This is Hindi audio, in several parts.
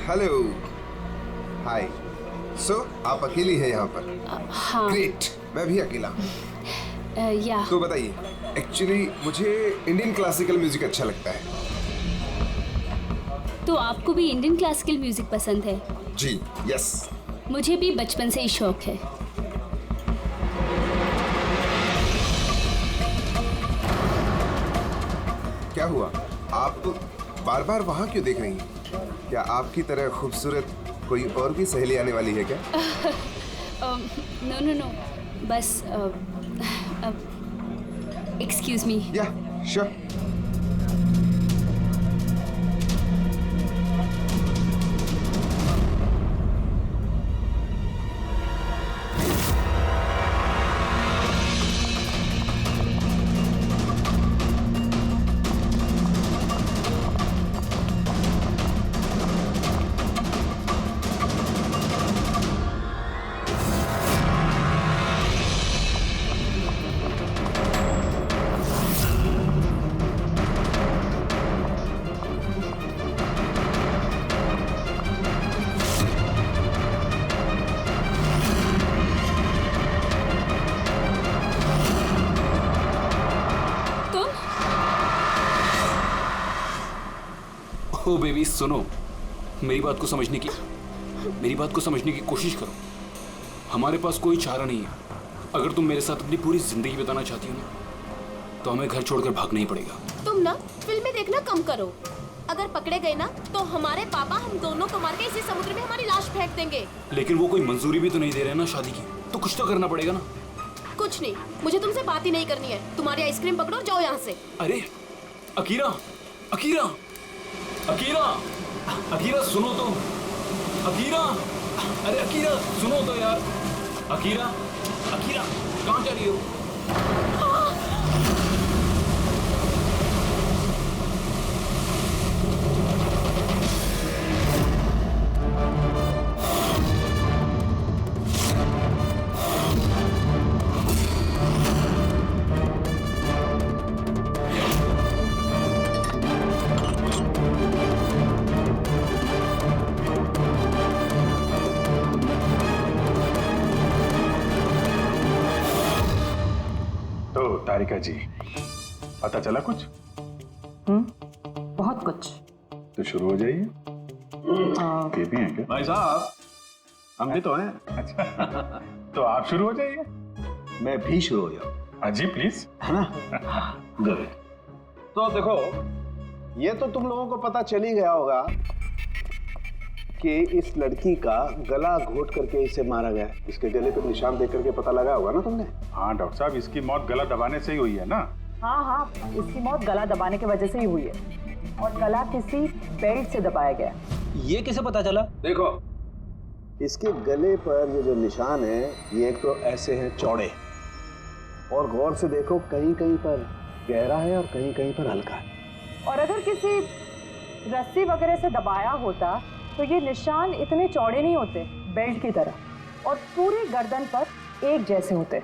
हेलो, हाय। सो आप अकेली हैं यहाँ पर? हाँ। ग्रेट, मैं भी अकेला हूँ। या तो बताइए, एक्चुअली मुझे इंडियन क्लासिकल म्यूजिक अच्छा लगता है। तो आपको भी इंडियन क्लासिकल म्यूजिक पसंद है? जी, यस। मुझे भी बचपन से ही शौक है। क्या हुआ, आप बार बार वहाँ क्यों देख रही हैं? क्या आपकी तरह खूबसूरत कोई और भी सहेली आने वाली है क्या? नो नो नो, बस एक्सक्यूज मी। या, श्योर। ओ बेबी सुनो, मेरी बात को समझने की कोशिश करो। हमारे पास कोई चारा नहीं है। अगर तुम मेरे साथ अपनी पूरी जिंदगी बिताना चाहती हो ना, तो हमें घर छोड़कर भागना ही पड़ेगा। तुम ना फिल्में देखना कम करो। अगर पकड़े गए ना तो हमारे पापा हम दोनों को मार के इसी समुद्र में हमारी लाश फेंक देंगे। लेकिन वो कोई मंजूरी भी तो नहीं दे रहे ना शादी की, तो कुछ तो करना पड़ेगा ना। कुछ नहीं, मुझे तुमसे बात ही नहीं करनी है। तुम्हारी आइसक्रीम पकड़ो और जाओ यहाँ से। अरे अकीरा, अकीरा, अकीरा, अकीरा सुनो तो, अकीरा, अरे अकीरा सुनो तो यार, अकीरा, अकीरा कहाँ जा रही हो? तारिका जी, पता चला कुछ? बहुत कुछ। तो शुरू हो जाइए। ये भी हैं क्या? भाई साहब, हम भी तो हैं। अच्छा, तो आप शुरू हो जाइए। मैं भी शुरू हो जाऊं? जी प्लीज। है ना? गुड। तो देखो, ये तो तुम लोगों को पता चल ही गया होगा कि इस लड़की का गला घोट करके इसे मारा गया। इसके गले पर निशान देख करके पता लगा होगा ना तुमने? हाँ डॉक्टर साहब, इसकी मौत गला दबाने से ही हुई है ना? हाँ, इसकी मौत गला दबाने की वजह से ही हुई है, और गला किसी बेल्ट से दबाया गया। ये कैसे पता चला? देखो, इसके गले पर ये जो निशान है, ये एक तो ऐसे हैं चौड़े, और गौर से देखो कहीं कहीं पर गहरा है और कहीं कहीं पर हल्का है। और अगर किसी रस्सी वगैरह से दबाया होता तो ये निशान इतने चौड़े नहीं होते, बेल्ट की तरह, और पूरी गर्दन पर एक जैसे होते,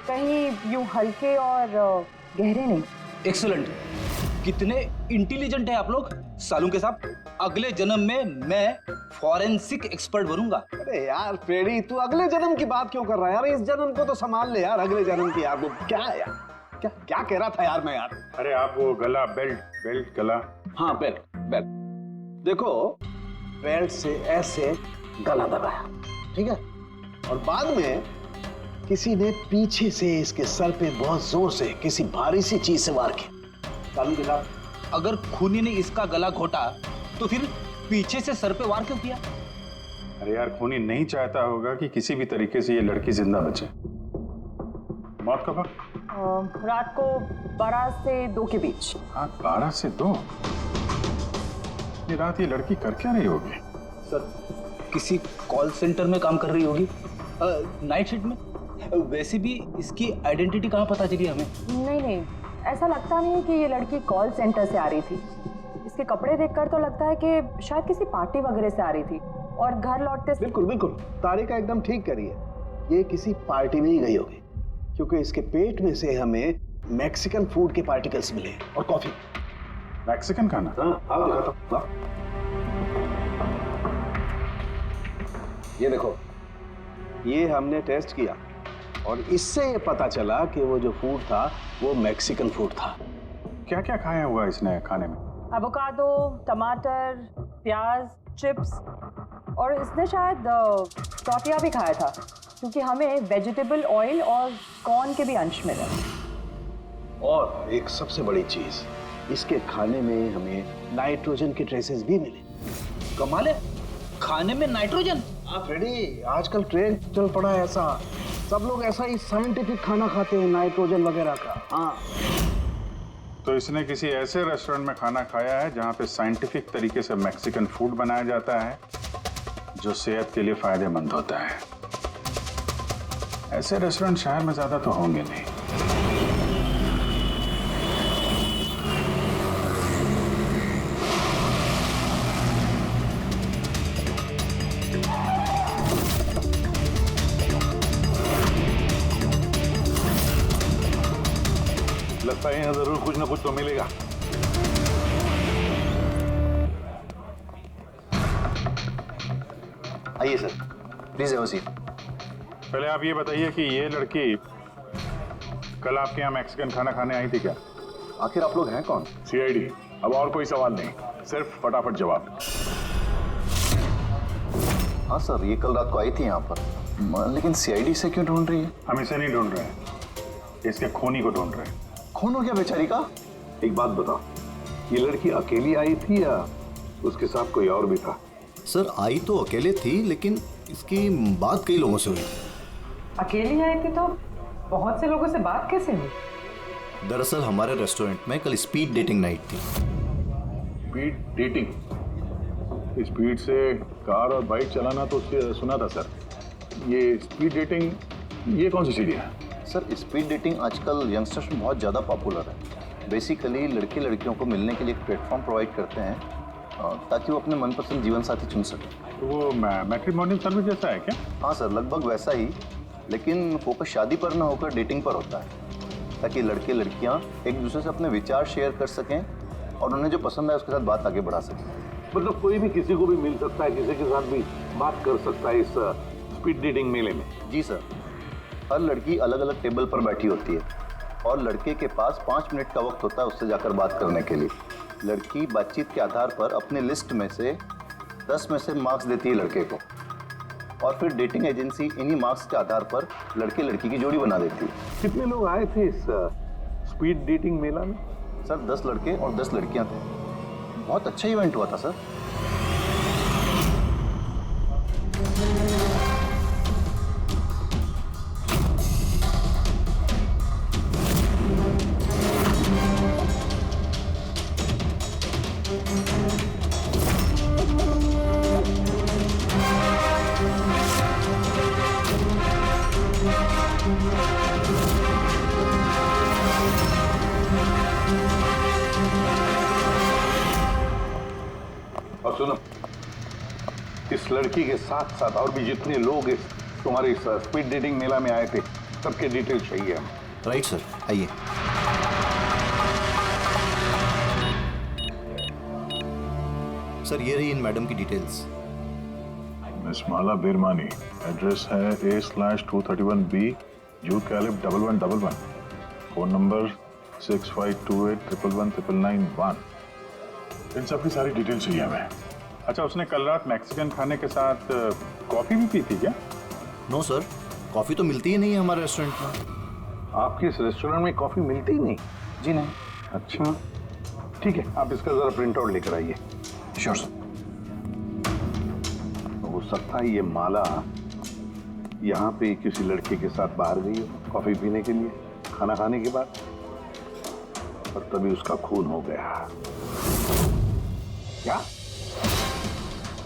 कहीं यूं हल्के और गहरे नहीं। एक्सीलेंट, कितने इंटेलिजेंट है आप लोग। सालू के साहब, अगले जन्म में मैं फॉरेंसिक एक्सपर्ट बनूंगा। अरे यार पेड़ी, तू अगले जन्म की बात क्यों कर रहा है यार? इस जन्म को तो संभाल ले यार, अगले जन्म की यार। क्या है यार, क्या क्या कह रहा था यार मैं यार? अरे आप वो गला, बेल्ट गला। हाँ बेल्ट। देखो, बेल्ट से ऐसे गला दबाया, ठीक है, और बाद में किसी ने पीछे से इसके सर पे बहुत जोर से किसी भारी सी चीज से वार किया। कानून के साथ अगर खूनी ने इसका गला घोटा तो फिर पीछे से सर पे वार क्यों किया? अरे यार, खूनी नहीं चाहता होगा कि किसी भी तरीके से ये लड़की जिंदा बचे। मौत कब? रात को 12 से 2 के बीच। हाँ, 12 से 2। ये रात ये लड़की कर क्या रही होगी? सर, किसी कॉल सेंटर में काम कर रही होगी, नाइट शिफ्ट में। वैसे भी इसकी आइडेंटिटी कहाँ पता चली हमें? नहीं, ऐसा लगता नहीं है कि ये लड़की कॉल सेंटर से आ रही थी। इसके कपड़े देखकर तो लगता है कि शायद किसी पार्टी वगैरह से आ रही थी, और घर लौटते। बिल्कुल, तारिका एकदम ठीक करी है। ये किसी पार्टी में ही गई होगी, क्योंकि इसके पेट में से हमें मैक्सिकन फूड के पार्टिकल्स मिले और कॉफी। मैक्सिकन खाना? हाँ, आओ दिखाता हूँ। ये देखो, ये हमने टेस्ट किया और इससे ये पता चला कि वो जो फूड था वो मैक्सिकन फूड था। क्या क्या खाया हुआ इसने खाने में? एवोकाडो, टमाटर, प्याज, चिप्स और इसने शायद टॉर्टिया भी खाया था, क्योंकि हमें वेजिटेबल ऑयल और कॉर्न के भी अंश मिले। और एक सबसे बड़ी चीज, इसके खाने में हमें नाइट्रोजन के ट्रेसेस भी मिले। कमाल है, खाने में नाइट्रोजन। हाँ फ्रेडी, आजकल ट्रेंड चल पड़ा है ऐसा, सब लोग ऐसा ही साइंटिफिक खाना खाते हैं, नाइट्रोजन वगैरह का। हाँ, तो इसने किसी ऐसे रेस्टोरेंट में खाना खाया है जहां पे साइंटिफिक तरीके से मैक्सिकन फूड बनाया जाता है जो सेहत के लिए फायदेमंद होता है। ऐसे रेस्टोरेंट शहर में ज्यादा तो होंगे नहीं। लगता है यहाँ जरूर कुछ ना कुछ तो मिलेगा। आइए sir, please have a seat. पहले आप ये बताइए कि ये लड़की कल आपके यहाँ मैक्सिकन खाना खाने आई थी क्या? आखिर आप लोग हैं कौन? सीआईडी। अब और कोई सवाल नहीं, सिर्फ फटाफट जवाब। हाँ सर, ये कल रात को आई थी यहाँ पर, लेकिन सीआईडी से क्यों ढूंढ रही है? हम इसे नहीं ढूंढ रहे हैं, इसके खूनी को ढूंढ रहे हैं। खून हो गया बेचारी का? एक बात बताओ, ये लड़की अकेली आई थी या उसके साथ कोई और भी था? सर, आई तो अकेले थी, लेकिन इसकी बात कई लोगों से हुई। अकेली आई थी तो बहुत से लोगों से बात कैसे हुई? दरअसल हमारे रेस्टोरेंट में कल स्पीड डेटिंग नाइट थी। Speed dating? स्पीड से कार और बाइक चलाना तो उससे सुना था सर। ये स्पीड डेटिंग, ये कौन सी चीज़ है? सर, स्पीड डेटिंग आजकल यंगस्टर्स में बहुत ज़्यादा पॉपुलर है। बेसिकली लड़के लड़कियों को मिलने के लिए एक प्लेटफॉर्म प्रोवाइड करते हैं ताकि वो अपने मनपसंद जीवन साथी चुन सकें। तो वो मैट्रिमोनियल सर्विस जैसा है क्या? हाँ सर, लगभग वैसा ही, लेकिन फोकस शादी पर न होकर डेटिंग पर होता है, ताकि लड़के लड़कियाँ एक दूसरे से अपने विचार शेयर कर सकें और उन्हें जो पसंद है उसके साथ बात आगे बढ़ा सकें। मतलब कोई भी किसी को भी मिल सकता है, किसी के साथ भी बात कर सकता है इस स्पीड डेटिंग मेले में? जी सर, हर लड़की अलग अलग टेबल पर बैठी होती है और लड़के के पास 5 मिनट का वक्त होता है उससे जाकर बात करने के लिए। लड़की बातचीत के आधार पर अपने लिस्ट में से 10 में से मार्क्स देती है लड़के को, और फिर डेटिंग एजेंसी इन्हीं मार्क्स के आधार पर लड़के लड़की की जोड़ी बना देती है। कितने लोग आए थे इस स्पीड डेटिंग मेला में? सर, 10 लड़के और 10 लड़कियां थे। बहुत अच्छा इवेंट हुआ था सर। और सुनो, इस लड़की के साथ साथ और भी जितने लोग इस तुम्हारे इस स्पीड डेटिंग मेला में आए थे, सबके डिटेल चाहिए हमें। राइट सर, आइए। सर, ये रही इन मैडम की डिटेल्स। मिस माला बिरमानी, एड्रेस है A/231B youth Caleb 1111, phone number 6528119991। इन सब की सारी डिटेल चाहिए हमें। अच्छा, उसने कल रात मैक्सिकन खाने के साथ कॉफी भी पी थी क्या? नो सर, कॉफ़ी तो मिलती ही नहीं है हमारे रेस्टोरेंट में। आपके इस रेस्टोरेंट में कॉफी मिलती ही नहीं? जी नहीं। अच्छा, ठीक है, आप इसका जरा प्रिंट आउट लेकर आइए। Sure sir. हो सकता है ये माला यहाँ पे किसी लड़के के साथ बाहर गई हो कॉफी पीने के लिए खाना खाने के बाद, और तभी उसका खून हो गया। क्या?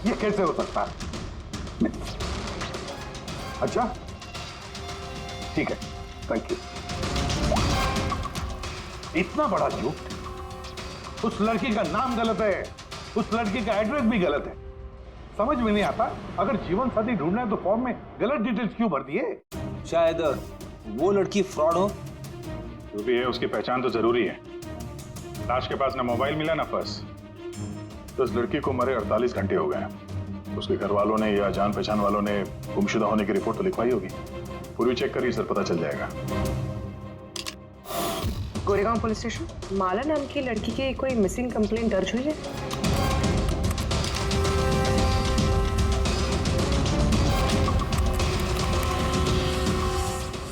ये कैसे हो सकता है? अच्छा, ठीक है, थैंक यू। इतना बड़ा झूठ? उस लड़की का नाम गलत है, उस लड़की का एड्रेस भी गलत है। समझ में नहीं आता, अगर जीवन साथी ढूंढना है तो फॉर्म में गलत डिटेल्स क्यों भर दिए? शायद वो लड़की फ्रॉड हो। जो भी है उसकी पहचान तो जरूरी है। लाश के पास ना मोबाइल मिला ना पर्स, तो इस लड़की को मरे 48 घंटे हो गए। उसके घर वालों ने या जान पहचान वालों ने गुमशुदा होने की रिपोर्ट तो लिखवाई होगी। पूरी चेक करिए सर, पता चल जाएगा। गोरेगांव पुलिस स्टेशन, माला नाम की लड़की की कोई मिसिंग कंप्लेंट दर्ज हुई है?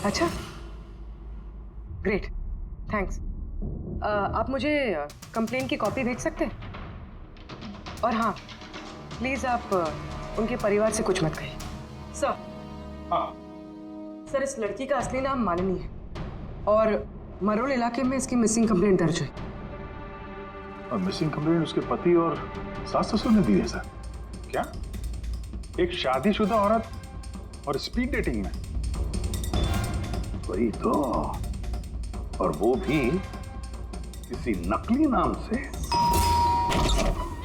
अच्छा, ग्रेट, थैंक्स। आप मुझे कंप्लेंट की कॉपी भेज सकते हैं? और हाँ, प्लीज आप उनके परिवार से कुछ मत कहिए। सर, हाँ सर, इस लड़की का असली नाम मालिनी है और मरोल इलाके में इसकी मिसिंग कंप्लेंट दर्ज हुई। और मिसिंग कंप्लेंट उसके पति और सास ससुर ने दी है सर? क्या एक शादीशुदा औरत और स्पीड डेटिंग में? वही तो, और वो भी किसी नकली नाम से।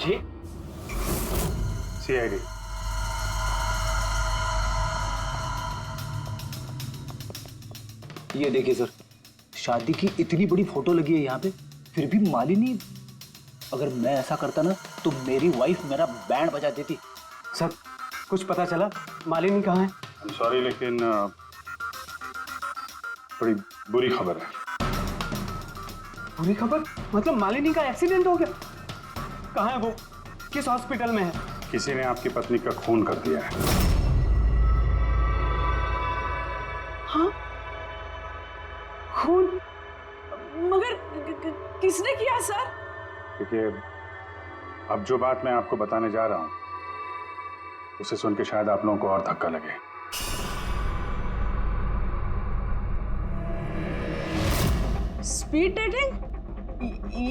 जी सीआईडी। ये देखिए सर, शादी की इतनी बड़ी फोटो लगी है यहाँ पे, फिर भी मालिनी। अगर मैं ऐसा करता ना तो मेरी वाइफ मेरा बैंड बजा देती। सर, कुछ पता चला मालिनी कहाँ है? I'm sorry, लेकिन बड़ी बुरी खबर है। बुरी खबर? मतलब मालिनी का एक्सीडेंट हो गया? कहाँ है वो? किस हॉस्पिटल में है? किसी ने आपकी पत्नी का खून कर दिया है। हाँ? खून? मगर किसने किया सर? क्योंकि अब जो बात मैं आपको बताने जा रहा हूं उसे सुन के शायद आप लोगों को और धक्का लगे। Speed dating?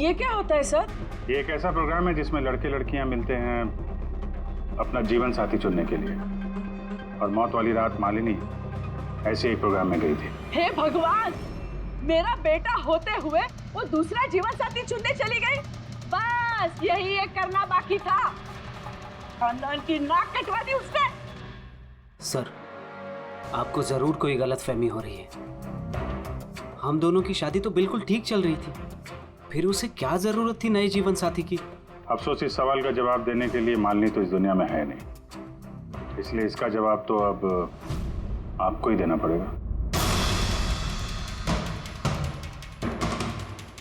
ये क्या होता है सर? ये एक ऐसा प्रोग्राम है जिसमें लड़के लड़कियां मिलते हैं अपना जीवन साथी चुनने के लिए। और मौत वाली रात मालिनी ऐसे एक प्रोग्राम में गई थी। हे भगवान, मेरा बेटा होते हुए वो दूसरा जीवन साथी चुनने चली गई। बस यही एक करना बाकी था। खानदान की नाक कटवा दी उसने। सर, आपको जरूर कोई गलतफहमी हो रही है। हम दोनों की शादी तो बिल्कुल ठीक चल रही थी, फिर उसे क्या जरूरत थी नए जीवन साथी की? अफसोस, इस सवाल का जवाब देने के लिए मालिनी तो इस दुनिया में है नहीं, इसलिए इसका जवाब तो अब आपको ही देना पड़ेगा।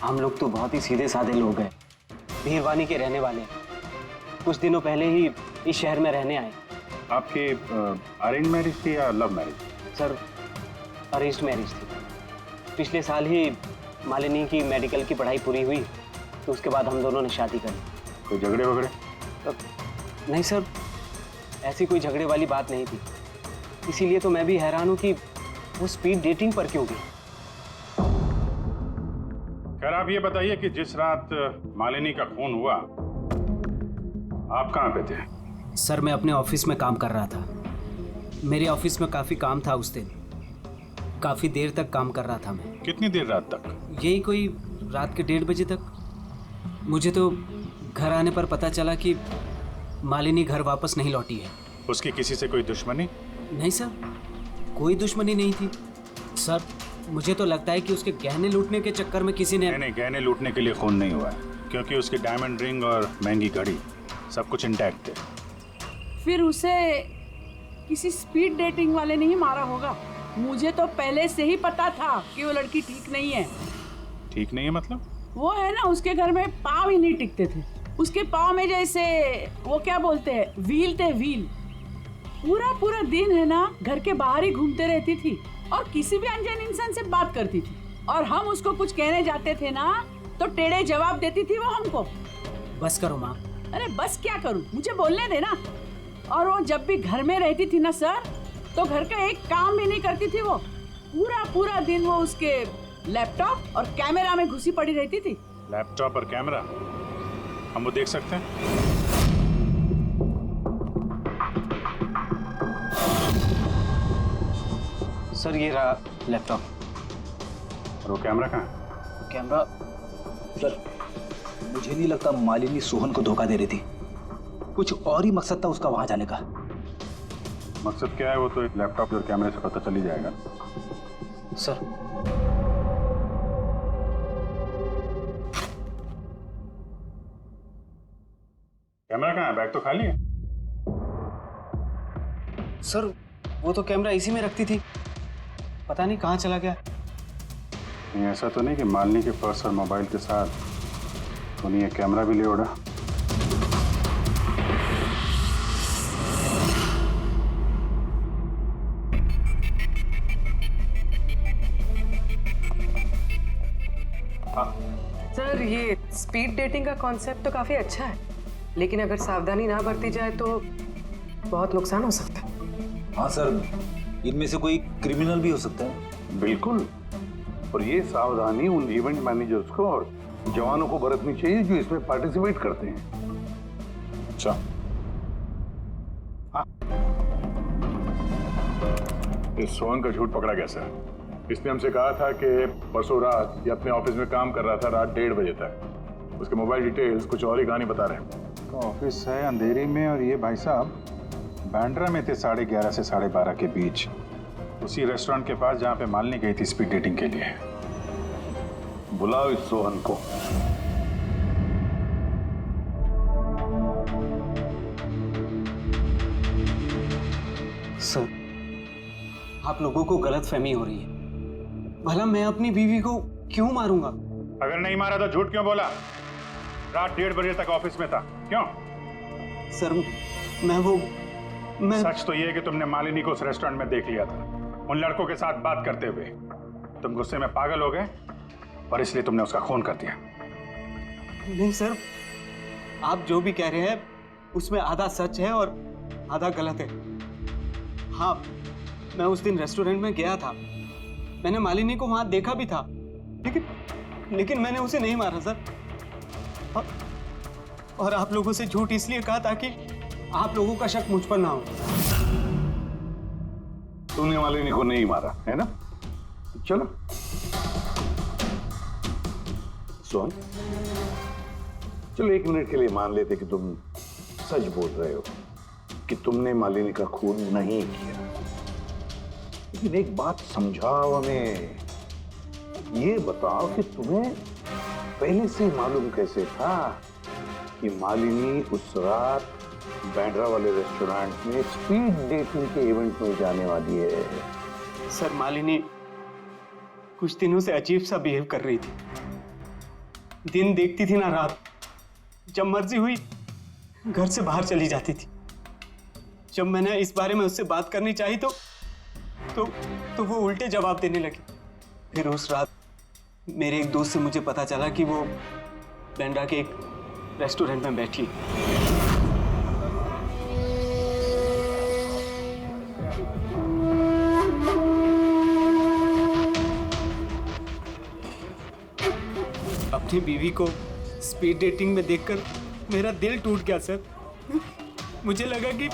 हम लोग तो बहुत ही सीधे साधे लोग हैं, भीरवानी के रहने वाले हैं। कुछ दिनों पहले ही इस शहर में रहने आए। आपकी अरेंज मैरिज थी या love marriage? Sir, arranged marriage थी। पिछले साल ही मालिनी की मेडिकल की पढ़ाई पूरी हुई तो उसके बाद हम दोनों ने शादी कर ली। कोई झगड़े वगड़े? नहीं सर, ऐसी कोई झगड़े वाली बात नहीं थी। इसीलिए तो मैं भी हैरान हूं कि वो स्पीड डेटिंग पर क्यों गई। खैर, आप ये बताइए कि जिस रात मालिनी का खून हुआ आप कहाँ पे थे? सर, मैं अपने ऑफिस में काम कर रहा था। मेरे ऑफिस में काफ़ी काम था उस दिन। काफ़ी देर तक काम कर रहा था मैं। कितनी देर रात तक? यही कोई रात के 1:30 बजे तक। मुझे तो घर आने पर पता चला कि मालिनी घर वापस नहीं लौटी है। उसकी किसी से कोई दुश्मनी? नहीं सर, कोई दुश्मनी नहीं थी। सर, मुझे तो लगता है कि उसके गहने लूटने के चक्कर में किसी ने... नहीं, गहने लूटने के लिए खून नहीं हुआ है, क्योंकि उसके डायमंड रिंग और महंगी घड़ी सब कुछ इंटैक्ट थे। फिर उसे किसी स्पीड डेटिंग वाले ने ही मारा होगा। मुझे तो पहले से ही पता था कि वो लड़की ठीक नहीं है। ठीक नहीं है मतलब? वो है ना, उसके घर में पाँव ही नहीं टिकते थे। उसके पाँव में जैसे वो क्या बोलते हैं, व्हील थे, व्हील। पूरा दिन है ना घर के बाहर ही घूमते रहती थी और किसी भी अनजान इंसान से बात करती थी। और हम उसको कुछ कहने जाते थे ना तो टेढ़े जवाब देती थी वो हमको। बस करो माँ। अरे बस क्या करूं, मुझे बोलने देना। और वो जब भी घर में रहती थी ना सर, तो घर का एक काम भी नहीं करती थी। वो पूरा दिन वो उसके लैपटॉप और कैमरा में घुसी पड़ी रहती थी। लैपटॉप और कैमरा, हम वो देख सकते हैं? सर, ये रहा लैपटॉप। और वो कैमरा कहाँ है? कैमरा? सर, मुझे नहीं लगता मालिनी सोहन को धोखा दे रही थी। कुछ और ही मकसद था उसका वहां जाने का। मकसद क्या है वो तो एक लैपटॉप और कैमरे से पता चल ही जाएगा। सर, कैमरा कहाँ है? बैग तो खाली है। सर वो तो कैमरा इसी में रखती थी, पता नहीं कहाँ चला गया। नहीं, ऐसा तो नहीं कि मालिनी के पर्स और मोबाइल के साथ उन्हें ये कैमरा भी ले उड़ा? सर ये स्पीड डेटिंग का कॉन्सेप्ट तो काफी अच्छा है, लेकिन अगर सावधानी ना बरती जाए तो बहुत नुकसान हो सकता है। हाँ सर, इनमें से कोई क्रिमिनल भी हो सकता है। बिल्कुल, और ये सावधानी उन इवेंट मैनेजर्स को और जवानों को बरतनी चाहिए जो इसमें पार्टिसिपेट करते हैं। अच्छा, इस सोहन का झूठ पकड़ा कैसा? इसने हमसे कहा था कि परसों रात ये अपने ऑफिस में काम कर रहा था रात 1:30 बजे तक। उसके मोबाइल डिटेल्स कुछ और ही कहानी बता रहे हैं। तो ऑफिस है अंधेरी में और ये भाई साहब बांद्रा में थे 11:30 से 12:30 के बीच, उसी रेस्टोरेंट के पास जहाँ पे मालिनी गई थी स्पीड डेटिंग के लिए। बुलाओ इस सोहन को। सर आप लोगों को गलतफहमी हो रही है। भला मैं अपनी बीवी को क्यों मारूंगा? अगर नहीं मारा तो झूठ क्यों बोला? रात 1:30 बजे तक ऑफिस में था, क्यों? सर मैं सच तो ये है कि तुमने मालिनी को उस रेस्टोरेंट में देख लिया था उन लड़कों के साथ बात करते हुए। तुम गुस्से में पागल हो गए और इसलिए तुमने उसका खून कर दिया। नहीं सर, आप जो भी कह रहे हैं उसमें आधा सच है और आधा गलत है। हाँ, मैं उस दिन रेस्टोरेंट में गया था, मैंने मालिनी को वहां देखा भी था, लेकिन मैंने उसे नहीं मारा सर। और आप लोगों से झूठ इसलिए कहा ताकि आप लोगों का शक मुझ पर ना हो। तूने मालिनी को नहीं मारा है ना? चलो सोहन, चलो 1 मिनट के लिए मान लेते कि तुम सच बोल रहे हो कि तुमने मालिनी का खून नहीं किया, लेकिन एक बात समझाओ हमें। ये बताओ कि तुम्हें पहले से मालूम कैसे था कि मालिनी उस रात बांद्रा वाले रेस्टोरेंट में स्पीड डेटिंग के इवेंट में जाने वाली है? सर मालिनी कुछ दिनों से अजीब सा बिहेव कर रही थी। दिन देखती थी ना रात, जब मर्जी हुई घर से बाहर चली जाती थी। जब मैंने इस बारे में उससे बात करनी चाहिए तो वो उल्टे जवाब देने लगी। फिर उस रात मेरे एक दोस्त से मुझे पता चला कि वो बांद्रा के एक रेस्टोरेंट में बैठी। अपनी बीवी को स्पीड डेटिंग में देखकर मेरा दिल टूट गया सर। मुझे लगा कि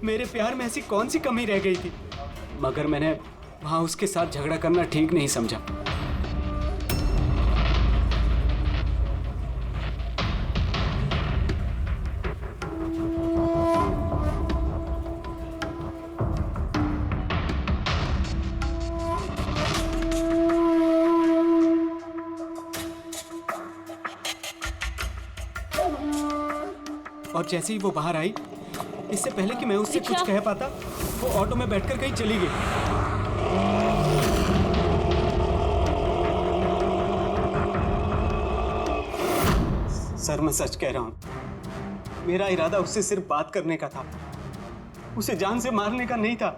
मेरे प्यार में ऐसी कौन सी कमी रह गई थी, मगर मैंने वहां उसके साथ झगड़ा करना ठीक नहीं समझा। और जैसे ही वो बाहर आई, इससे पहले कि मैं उससे कुछ कह पाता, वो ऑटो में बैठकर कहीं चली गई। सर मैं सच कह रहा हूं, मेरा इरादा उससे सिर्फ बात करने का था, उसे जान से मारने का नहीं था।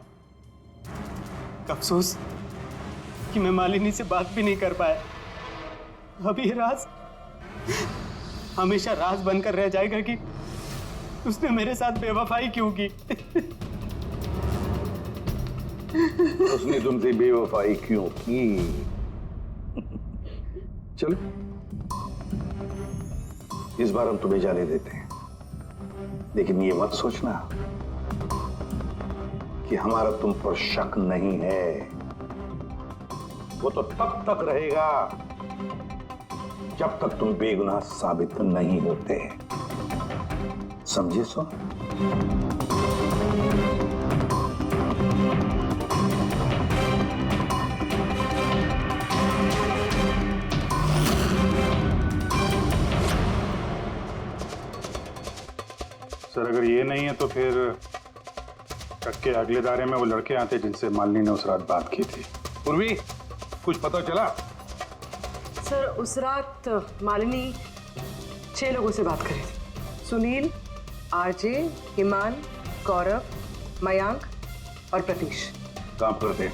अफसोस कि मैं मालिनी से बात भी नहीं कर पाया। अब ये राज हमेशा राज बनकर रह जाएगा कि उसने मेरे साथ बेवफाई क्यों की। उसने तुमसे बेवफाई क्यों की? चलो इस बार हम तुम्हें जाने देते हैं, लेकिन ये मत सोचना कि हमारा तुम पर शक नहीं है। वो तो तब तक रहेगा जब तक तुम बेगुनाह साबित नहीं होते। समझे सो? सर अगर ये नहीं है तो फिर ट्रक के अगले दायरे में वो लड़के आते जिनसे मालिनी ने उस रात बात की थी। पूर्वी, कुछ पता चला? सर उस रात मालिनी 6 लोगों से बात करी थी। सुनील, आरजे, हिमान, गौरव, मयांक और प्रतीश। काम करते हैं,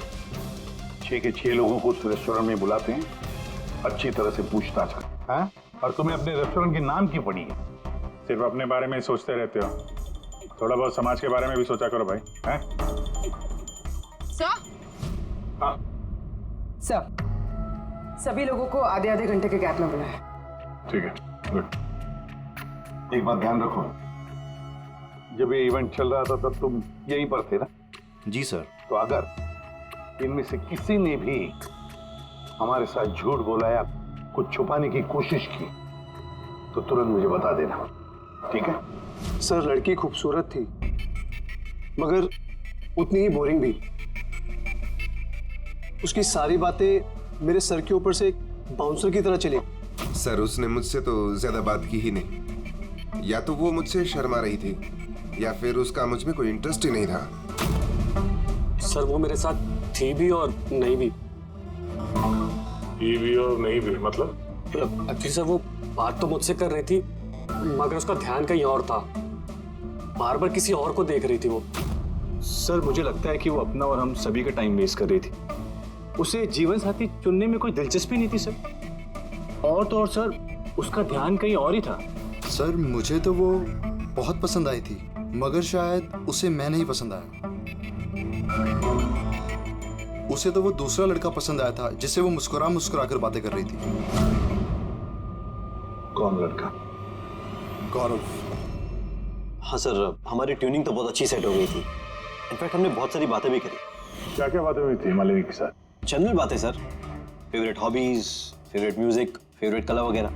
6 के 6 लोगों को उस रेस्टोरेंट में बुलाते हैं, अच्छी तरह से पूछताछ कर। हाँ? और तुम्हें अपने रेस्टोरेंट के नाम की पड़ी है? सिर्फ अपने बारे में सोचते रहते हो, थोड़ा बहुत समाज के बारे में भी सोचा करो भाई। हैं? हाँ। सर, सभी लोगों को आधे आधे घंटे के गैप में बुलाया। ठीक है, गुड। एक बात ध्यान रखो, जब ये इवेंट चल रहा था तब तुम यहीं पर थे ना? जी सर। तो अगर इनमें से किसी ने भी हमारे साथ झूठ बोला या कुछ छुपाने की कोशिश की तो तुरंत मुझे बता देना, ठीक है? सर लड़की खूबसूरत थी मगर उतनी ही बोरिंग भी। उसकी सारी बातें मेरे सर के ऊपर से एक बाउंसर की तरह चली। सर उसने मुझसे तो ज्यादा बात की ही नहीं, या तो वो मुझसे शर्मा रही थी या फिर उसका मुझ में कोई इंटरेस्ट ही नहीं था। सर वो मेरे साथ थी भी और नहीं भी। थी भी और नहीं भी मतलब? एक्चुअली सर वो बात तो मुझसे कर रही थी मगर उसका ध्यान कहीं और था, बार बार किसी और को देख रही थी वो। सर मुझे लगता है कि वो अपना और हम सभी का टाइम वेस्ट कर रही थी। उसे जीवन साथी चुनने में कोई दिलचस्पी नहीं थी सर। और तो और सर उसका ध्यान कहीं और ही था। सर मुझे तो वो बहुत पसंद आई थी मगर शायद उसे मैं नहीं पसंद आया। उसे तो वो दूसरा लड़का पसंद आया था जिससे वो मुस्कुरा मुस्कुरा कर बातें कर रही थी। कौन लड़का? गौरव। हाँ सर, हमारी ट्यूनिंग तो बहुत अच्छी सेट हो गई थी। इनफैक्ट हमने बहुत सारी बातें भी करी। क्या क्या बातें हुई थी मालिनी के साथ? जनरल बातें sir, favourite hobbies, favourite music, favourite colour वगैरह।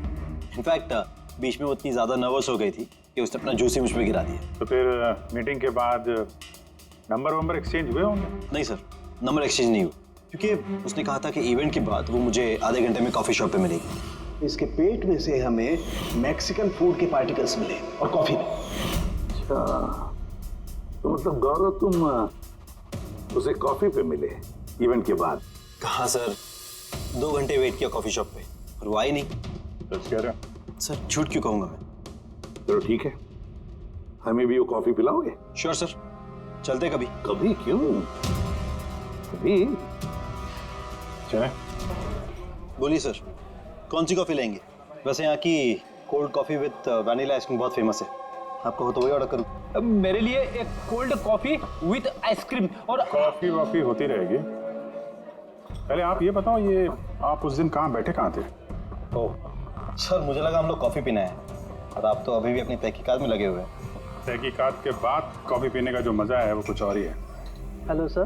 इनफैक्ट बीच में वो इतनी ज्यादा नर्वस हो गई थी कि उसने अपना जूस ही मुझ पे गिरा दिया। तो फिर मीटिंग के बाद नंबर एक्सचेंज हुए होंगे? नहीं सर, नंबर एक्सचेंज नहीं हुआ क्योंकि उसने कहा था कि इवेंट के बाद वो मुझे आधे घंटे में कॉफी शॉप पे मिलेगी। इसके पेट में से हमें मैक्सिकन फूड के पार्टिकल्स मिले और कॉफी में। अच्छा, तो मतलब गौरव तुम उसे कॉफी पे मिले इवेंट के बाद? कहाँ सर, 2 घंटे वेट किया कॉफी शॉप पे और वो आई नहीं। सच कह रहे हो? सर झूठ क्यों कहूँगा मैं। चलो ठीक है, हमें भी वो कॉफी पिलाओगे? श्योर सर, चलते कभी। कभी क्यों, कभी चले। बोलिए सर, कौन सी कॉफी लेंगे? वैसे यहाँ की cold coffee with vanilla ice cream बहुत फेमस है, आपको हो तो वही ऑर्डर करूँ। मेरे लिए एक कोल्ड कॉफी विद आइसक्रीम। और कॉफी वॉफी होती रहेगी। पहले आप ये बताओ, ये आप उस दिन कहाँ बैठे कहाँ थे? ओह सर, मुझे लगा हम लोग कॉफी पीना है और आप तो अभी भी अपनी तहकीकात में लगे हुए हैं। तहकीकात के बाद कॉफी पीने का जो मजा है वो कुछ और ही है। Hello sir.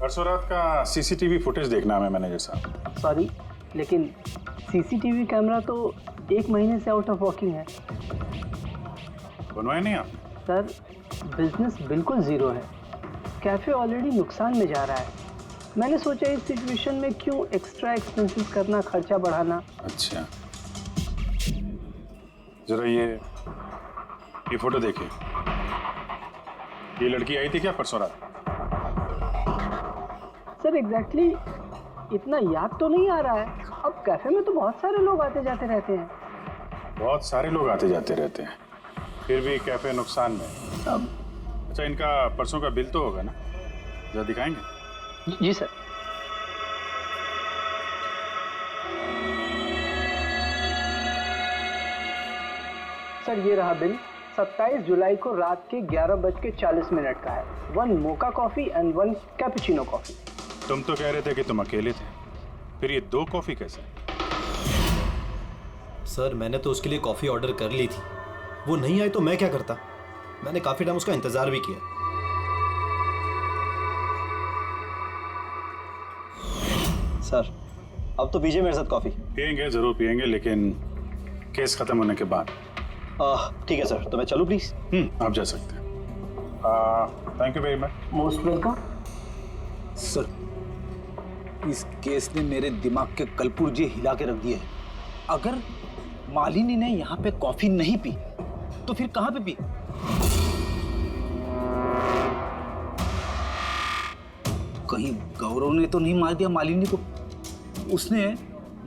परसों रात का सीसीटीवी फुटेज देखना है मैनेजर साहब। सॉरी, लेकिन सीसीटीवी कैमरा तो 1 महीने से आउट ऑफ वर्किंग है। बनवाए नहीं आपने? सर बिजनेस बिल्कुल ज़ीरो है, कैफ़े ऑलरेडी नुकसान में जा रहा है। मैंने सोचा इस सिचुएशन में क्यों एक्स्ट्रा एक्सपेंसेस करना, खर्चा बढ़ाना। अच्छा, जरा ये फोटो देखिए। ये लड़की आई थी क्या परसों रात? सर एग्जैक्टली इतना याद तो नहीं आ रहा है। अब कैफे में तो बहुत सारे लोग आते जाते रहते हैं। बहुत सारे लोग आते जाते रहते हैं, फिर भी कैफे नुकसान में। अब अच्छा, इनका परसों का बिल तो होगा ना, जरा दिखाएंगे? जी सर। सर ये रहा बिल। 27 जुलाई को रात के 11:40 का है। 1 mocha coffee and 1 cappuccino coffee. तुम तो कह रहे थे कि तुम अकेले थे, फिर ये 2 कॉफी कैसे? सर मैंने तो उसके लिए कॉफ़ी ऑर्डर कर ली थी, वो नहीं आई तो मैं क्या करता। मैंने काफ़ी टाइम उसका इंतज़ार भी किया। सर अब तो पीजिए मेरे साथ कॉफ़ी। पियेंगे, ज़रूर पियेंगे, लेकिन केस ख़त्म होने के बाद। ठीक है सर, तो मैं चलूँ प्लीज़? आप जा सकते हैं। Thank you very much. Most welcome. Sir इस केस ने मेरे दिमाग के कलपुर्जे हिला के रख दिए हैं। अगर मालिनी ने यहाँ पे कॉफी नहीं पी तो फिर कहाँ पे पी? कहीं गौरव ने तो नहीं मार दिया मालिनी को? उसने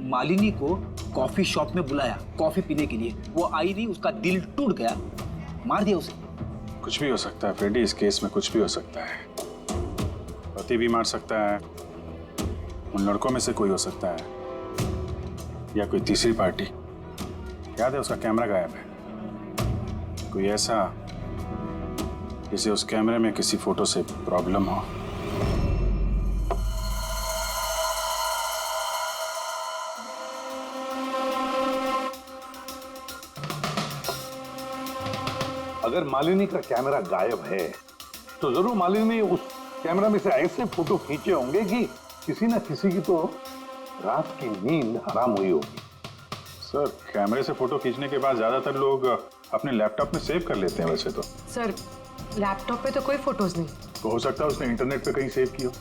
मालिनी को कॉफी शॉप में बुलाया कॉफी पीने के लिए, वो आई नहीं, उसका दिल टूट गया, मार दिया उसे। कुछ भी हो सकता है फ्रेडी, इस केस में कुछ भी हो सकता है। पति भी मार सकता है, उन लड़कों में से कोई हो सकता है, या कोई तीसरी पार्टी। याद है उसका कैमरा गायब है, कोई ऐसा जिसे उस कैमरे में किसी फोटो से प्रॉब्लम हो। अगर मालिनी का कैमरा गायब है तो जरूर मालिनी ने उस कैमरा में से ऐसे फोटो खींचे होंगे कि किसी ना किसी की तो रात की नींद हराम हुई होगी। सर, कैमरे से फोटो खींचने के बाद ज्यादातर लोग अपने लैपटॉप में सेव कर लेते हैं वैसे तो। सर, लैपटॉप पे तो कोई फोटोज नहीं। तो हो सकता है उसने इंटरनेट पे कहीं सेव की हो,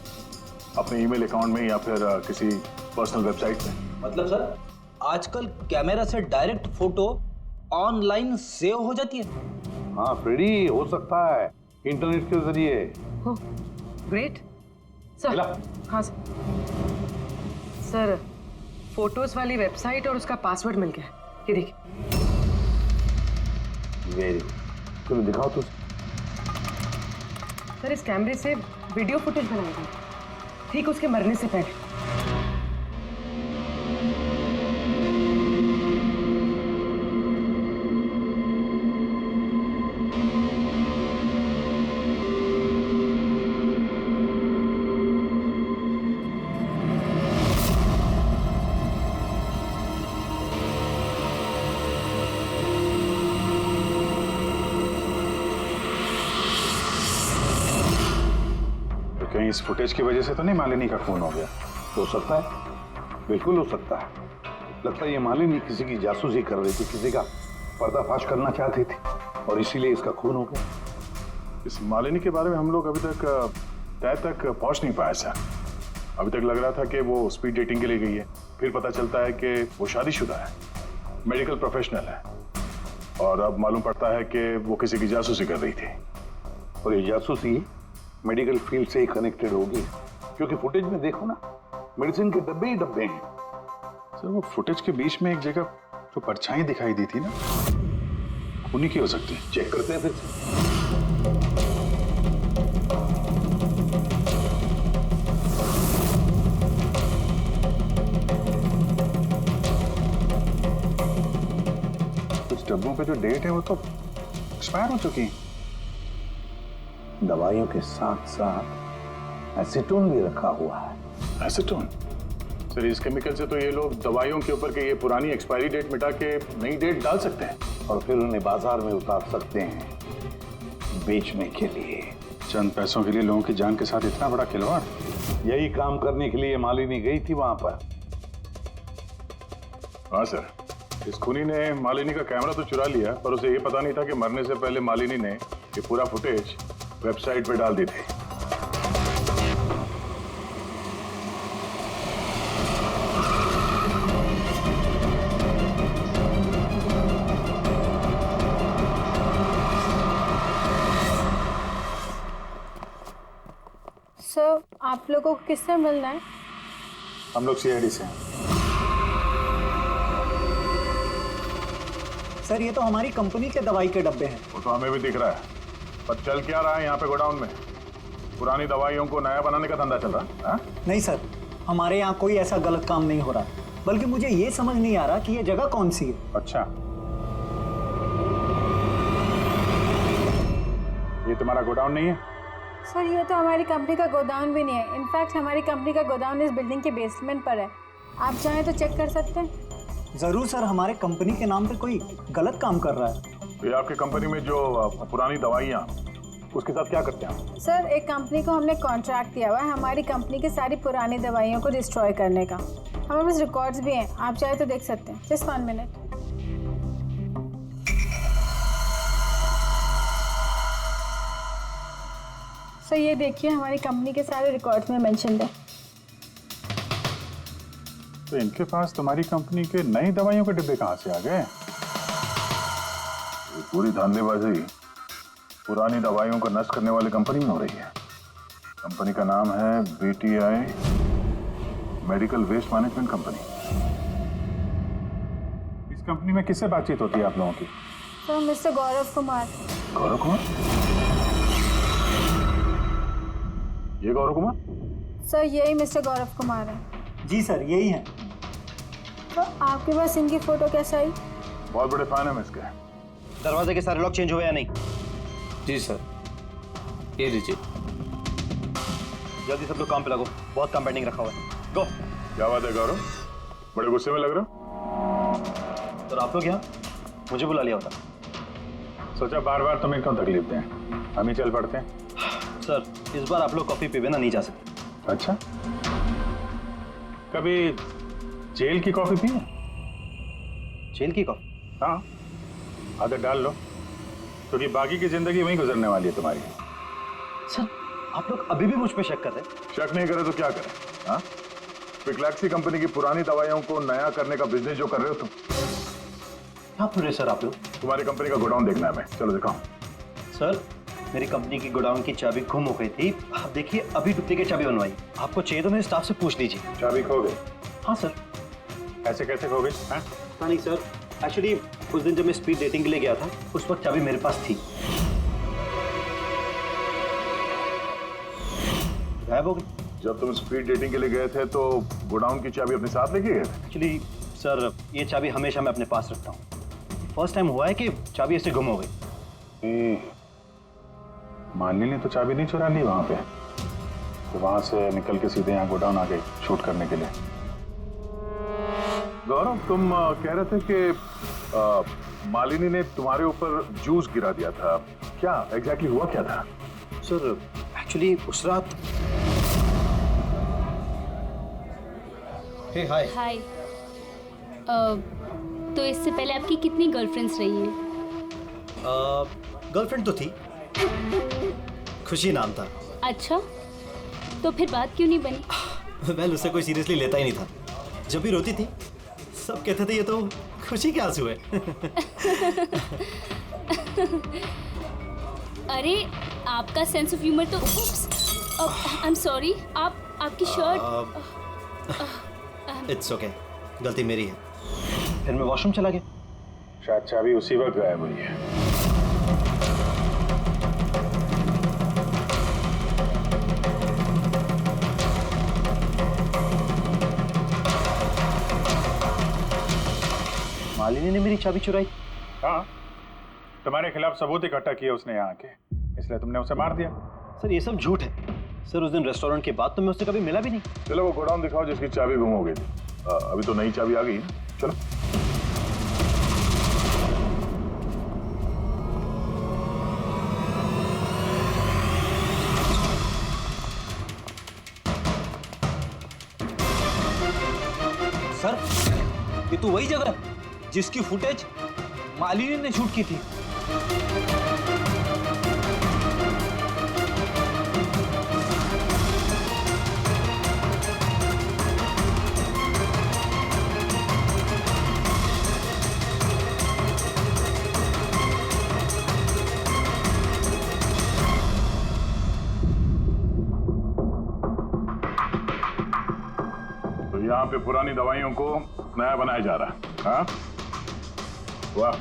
अपने ईमेल अकाउंट में या फिर किसी पर्सनल वेबसाइट में। मतलब सर, आजकल कैमरा से डायरेक्ट फोटो ऑनलाइन सेव हो जाती है? हाँ फ्रेडी, हो सकता है इंटरनेट के जरिए। हो, ग्रेट सर। हाँ सर, फोटोज वाली वेबसाइट और उसका पासवर्ड मिल गया, ये देखिए। वेरी, चलो दिखाओ तो। सर, इस कैमरे से वीडियो फुटेज बनाई गई ठीक उसके मरने से पहले। कहीं इस फुटेज की वजह से तो नहीं मालिनी का खून हो गया? हो सकता है, बिल्कुल हो सकता है। लगता है ये मालिनी किसी की जासूसी कर रही थी, किसी का पर्दाफाश करना चाहती थी और इसीलिए इसका खून हो गया। इस मालिनी के बारे में हम लोग अभी तक तय तक पहुंच नहीं पाए सर। अभी तक लग रहा था कि वो स्पीड डेटिंग के लिए गई है, फिर पता चलता है कि वो शादीशुदा है, मेडिकल प्रोफेशनल है, और अब मालूम पड़ता है कि वो किसी की जासूसी कर रही थी। और ये जासूसी मेडिकल फील्ड से ही कनेक्टेड होगी, क्योंकि फुटेज में देखो ना, मेडिसिन के डब्बे ही डब्बे हैं। सर, वो फुटेज के बीच में एक जगह जो परछाई दिखाई दी थी ना, उन्हीं की हो सकती है। चेक करते हैं फिर से। कुछ डब्बों पे जो डेट है वो तो एक्सपायर हो चुकी है। दवाइयों के साथ साथ एसीटोन भी रखा हुआ है। एसीटोन? सर, इस केमिकल से तो ये लोग दवाइयों के ऊपर के ये पुरानी एक्सपायरी डेट मिटा के नई डेट डाल सकते हैं और फिर उन्हें बाजार में उतार सकते हैं बेचने के लिए। चंद पैसों के लिए लोगों की जान के साथ इतना बड़ा खिलवाड़? यही काम करने के लिए मालिनी गई थी वहां पर। हाँ सर, इस खूनी ने मालिनी का कैमरा तो चुरा लिया, पर उसे ये पता नहीं था कि मरने से पहले मालिनी ने ये पूरा फुटेज वेबसाइट पे डाल दी थी। सर, आप लोगों को किससे मिलना है? हम लोग सीआईडी से हैं। सर, ये तो हमारी कंपनी के दवाई के डब्बे हैं। वो तो हमें भी दिख रहा है, पर चल क्या रहा है यहाँ पे गोडाउन में? पुरानी दवाइयों को नया बनाने का धंधा चल रहा है? नहीं सर, हमारे यहाँ कोई ऐसा गलत काम नहीं हो रहा, बल्कि मुझे ये समझ नहीं आ रहा कि ये जगह कौन सी है। अच्छा, ये तुम्हारा गोडाउन नहीं है? सर, ये तो हमारी कंपनी का गोदाम भी नहीं है। इनफैक्ट हमारी कंपनी का गोदाम इस बिल्डिंग के बेसमेंट पर है। आप चाहें तो चेक कर सकते हैं। जरूर सर, हमारे कंपनी के नाम पे कोई गलत काम कर रहा है। तो ये आपकी कंपनी में जो पुरानी दवाइयाँ, उसके साथ क्या करते हैं? सर, एक कंपनी को हमने कॉन्ट्रैक्ट दिया हुआ है हमारी कंपनी की सारी पुरानी दवाइयों को डिस्ट्रॉय करने का। हमारे पास रिकॉर्ड्स भी हैं, आप चाहे तो देख सकते हैं। Just 1 minute. सर, ये देखिए, हमारी कंपनी के सारे रिकॉर्ड्स में मेंशन्ड है। तो इनके पास तुम्हारी कंपनी के नई दवाइयों के डिब्बे कहाँ से आ गए? पूरी धांधलेबाजी पुरानी दवाइयों को नष्ट करने वाली कंपनी में हो रही है। कंपनी का नाम है BTI medical waste management company. इस कंपनी में किससे बातचीत होती है आप लोगों की? Sir mister Gaurav Kumar. गौरव कुमार? ये गौरव कुमार? सर यही मिस्टर गौरव कुमार है। जी सर यही है। तो आपके पास इनकी फोटो कैसे आई? बहुत बड़े फैन है इसके। दरवाजे के सारे लॉक चेंज हुए या नहीं? जी सर, ये लीजिए। जल्दी सब लोग काम पे लगो, बहुत काम पेंडिंग रखा हुआ है। गो। क्या बात है गौरव, बड़े गुस्से में लग रहे हो? सर आप लोग यहाँ मुझे बुला लिया होता। सोचा बार बार तुम्हें क्यों तकलीफ दें, हम ही चल पड़ते हैं। सर इस बार आप लोग कॉफी पी बिना नहीं जा सकते। अच्छा, कभी जेल की कॉफी पी है? जेल की कॉफी? हाँ, आदत डाल लो, क्योंकि बाकी की जिंदगी वहीं गुजरने वाली है तुम्हारी। सर आप लोग अभी भी मुझ पे शक कर रहे हैं? शक नहीं करे तो क्या करें? हाँ, पिक्लैक्सी कंपनी की पुरानी दवाइयों को नया करने का बिजनेस जो कर रहे हो तुम। क्या पूरे सर आप लोग? तुम्हारी कंपनी का गोडाउन देखना है हमें, चलो दिखाओ। सर मेरी कंपनी की गोडाउन की चाबी गुम हो गई थी, आप देखिए अभी डुप्लीकेट चाबी बनवाई। आपको चाहिए तो मेरे स्टाफ से पूछ लीजिए। चाबी खो गई? हाँ सर। ऐसे कैसे खो गई? हाँ नहीं सर, एक्चुअली उस दिन जब मैं स्पीड डेटिंग के लिए गया था उस वक्त चाबी मेरे पास थी, गायब हो गई। जब तुम स्पीड डेटिंग के लिए गए थे तो गोडाउन की चाबी अपने साथ लेके गए थे? एक्चुअली सर ये चाबी हमेशा मैं अपने पास रखता हूँ। फर्स्ट टाइम हुआ है कि चाबी ऐसे गुम हो गई। मालिनी ने तो चाबी नहीं चुरा ली वहां पे, तो वहां से निकल के सीधे यहाँ गोडाउन आ गए शूट करने के लिए। गौरव तुम कह रहे थे कि मालिनी ने तुम्हारे ऊपर जूस गिरा दिया था, क्या एग्जैक्टली हुआ क्या था? सर एक्चुअली उस रात। हे हाय। हाय। तो इससे पहले आपकी कितनी गर्लफ्रेंड्स रही हैं? गर्लफ्रेंड तो थी, खुशी नाम था। अच्छा, तो फिर बात क्यों नहीं बनी? वेल उसे कोई सीरियसली लेता ही नहीं था। जब भी रोती थी सब कहते थे ये तो खुशी के आंसू है। अरे आपका सेंस ऑफ ह्यूमर तो आई एम सॉरी, आपकी शर्ट। इट्स ओके, गलती मेरी है। फिर मैं वॉशरूम चला गया, शायद चाबी उसी वक्त गायब हुई है। मालिनी ने मेरी चाबी चुराई? हाँ, तुम्हारे खिलाफ सबूत इकट्ठा किए उसने यहाँ आके, इसलिए तुमने उसे मार दिया। सर ये सब झूठ है। सर उस दिन रेस्टोरेंट के बाद तो मैं उससे कभी मिला भी नहीं। चलो वो गोडाउन दिखाओ जिसकी चाबी गुम हो गई थी। अभी तो नई चाबी आ गई, चलो। सर ये तो वही जगह है जिसकी फुटेज मालिनी ने शूट की थी। तो यहाँ पे पुरानी दवाइयों को नया बनाया जा रहा है। हाँ? वाह,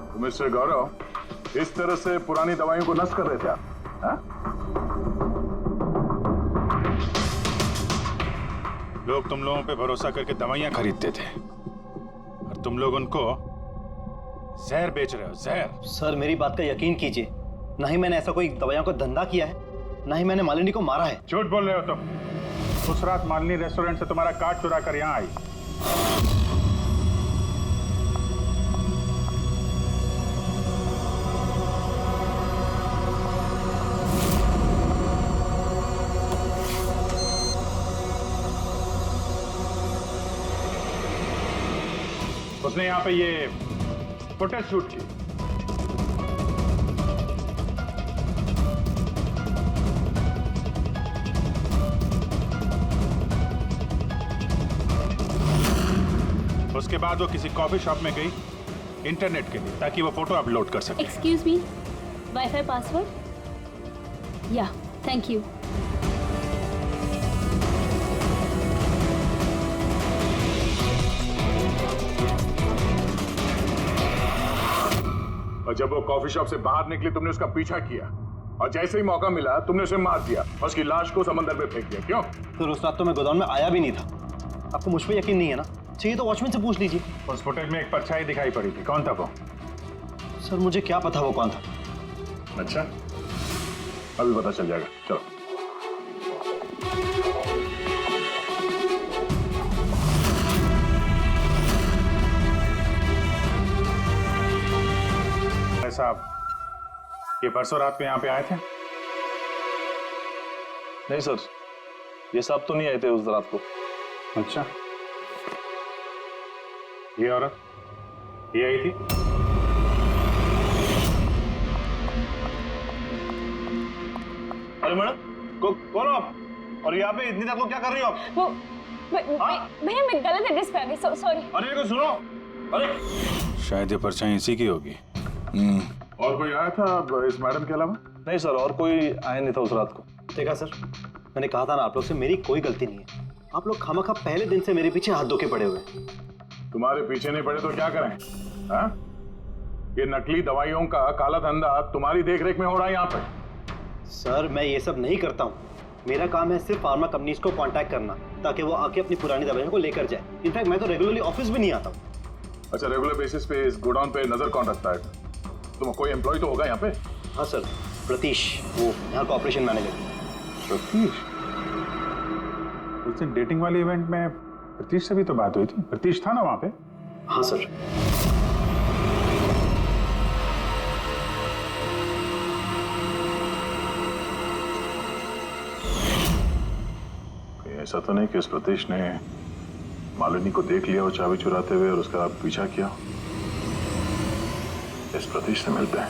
तो मिस्टर गौरव इस तरह से पुरानी दवाइयों को नष्ट कर रहे थे आप? हाँ? लोग तुम लोगों पे भरोसा करके दवाइयां खरीदते थे और तुम लोग उनको जहर बेच रहे हो, जहर। सर मेरी बात का यकीन कीजिए, ना ही मैंने ऐसा कोई दवाइयों का धंधा किया है, ना ही मैंने मालिनी को मारा है। झूठ बोल रहे हो तुम। उस रात मालिनी रेस्टोरेंट से तुम्हारा कार्ड चुरा कर यहाँ आई। उसने यहाँ पे ये फुटेज शूट की। उसके बाद वो किसी कॉफी शॉप में गई इंटरनेट के लिए, ताकि वो फोटो अपलोड कर सके। Excuse me, wifi password? या थैंक यू। और जब वो कॉफी शॉप से बाहर निकली तुमने उसका पीछा किया और जैसे ही मौका मिला तुमने उसे मार दिया और उसकी लाश को समंदर में फेंक दिया। क्यों? सर उस रात तो मैं गोदाम में आया भी नहीं था। आपको मुझ पर यकीन नहीं है ना? चाहिए तो वॉचमैन से पूछ लीजिए। उस फुटेज में एक परछाई दिखाई पड़ी थी, कौन था वो? सर मुझे क्या पता वो कौन था। अच्छा, अभी पता चल जाएगा, चलो। साहब, ये परसों रात को यहाँ पे आए थे? नहीं सर, ये साहब तो नहीं आए थे उस रात को। अच्छा, ये औरत ये आई थी? अरे मैडम, कौन हो आप? और यहाँ पे इतनी देर को क्या कर रही हो आप? वो भैया मैं गलत एड्रेस पे आ गई, सॉरी। अरे को सुनो, अरे शायद ये परछाई इसी की होगी। और कोई आया था इस मैडम के अलावा? नहीं सर, और कोई आया नहीं था उस रात को। देखा सर, मैंने कहा था ना आप लोग से मेरी कोई गलती नहीं है। आप लोग खामखा पहले दिन से मेरे पीछे हाथ धो के पड़े हुए। तुम्हारे पीछे नहीं पड़े तो क्या करें? हाँ? ये नकली दवाइयों का काला धंधा तुम्हारी देखरेख में हो रहा है यहाँ पे। सर मैं ये सब नहीं करता हूँ। मेरा काम है सिर्फ फार्मा कंपनीज को कांटेक्ट करना ताकि वो आके अपनी पुरानी दवाइयों को लेकर जाए। इनफैक्ट मैं तो रेगुलरली ऑफिस भी नहीं आता हूँ। अच्छा, रेगुलर बेसिस पे इस गोडाउन पे नजर कौन रखता है? तुम कोई एम्प्लॉय तो होगा यहाँ पे? हाँ सर, प्रतीश, वो यहाँ का ऑपरेशन मैनेजर। प्रतीश? उस दिन डेटिंग वाले इवेंट में प्रतीश से भी तो बात हुई थी। प्रतीश था ना वहाँ पे? हाँ सर। ऐसा तो नहीं कि उस प्रतीश ने मालिनी को देख लिया और चाबी चुराते हुए और उसका पीछा किया? इस प्रतीश से मिलते हैं।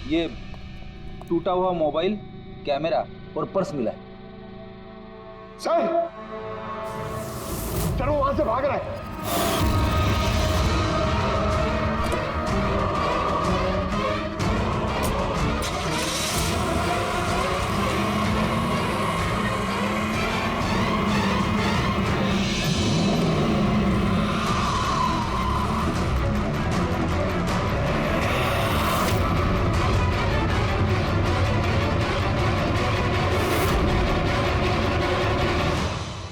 ये टूटा हुआ मोबाइल, कैमरा और पर्स मिला है। सर, चलो वहां से भाग रहा है।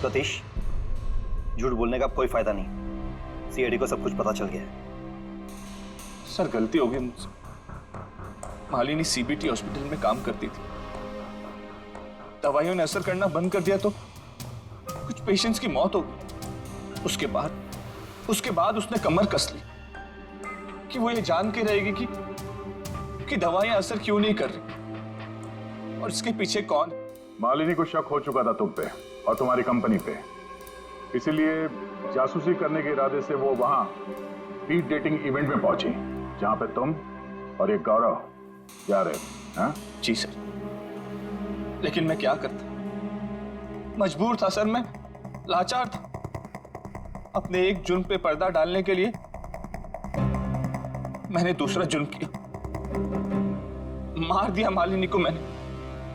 सतीश, झूठ बोलने का कोई फायदा नहीं। सीआईडी को सब कुछ पता चल गया है। सर गलती हो गई मुझसे। मालिनी सीबीटी हॉस्पिटल में काम करती थी। दवाइयों ने असर करना बंद कर दिया तो कुछ पेशेंट्स की मौत हो गई। उसके बाद उसने कमर कस ली कि वो ये जान के रहेगी कि दवाइयां असर क्यों नहीं कर रही और इसके पीछे कौन है। मालिनी को शक हो चुका था तुम पे और तुम्हारी कंपनी पे, इसीलिए जासूसी करने के इरादे से वो वहां स्पीड डेटिंग इवेंट में पहुंची जहां पे तुम और एक गौरव जा रहे थे। हाँ? जी सर, लेकिन मैं क्या करता, मजबूर था सर, मैं लाचार था। अपने एक जुर्म पे पर्दा डालने के लिए मैंने दूसरा जुर्म किया। मार दिया मालिनी को, मैंने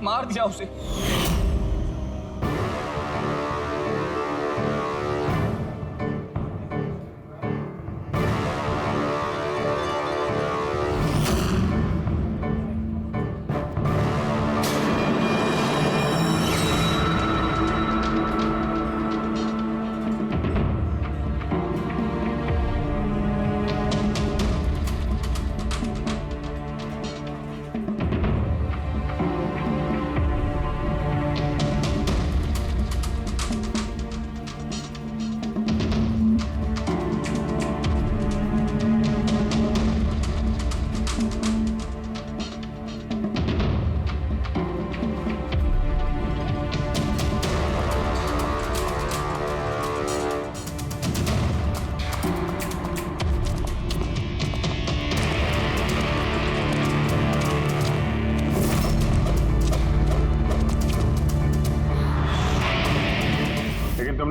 मार दिया उसे।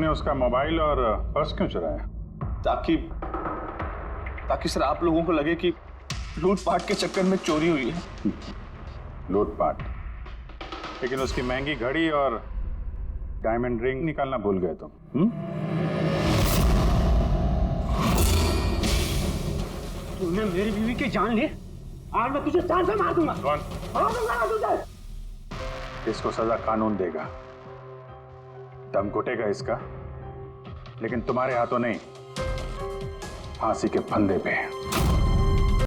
तुमने उसका मोबाइल और पर्स क्यों चुराया? ताकि सर आप लोगों को लगे कि लूटपाट के चक्कर में चोरी हुई है। लूटपाट? लेकिन उसकी महंगी घड़ी और डायमंड रिंग निकालना भूल गए तुम। तूने मेरी बीवी की जान ली, आज मैं तुझे जान से मार दूंगा। कौन? इसको सजा कानून देगा, दम घुटेगा इसका, लेकिन तुम्हारे हाथों नहीं, फांसी के फंदे पे।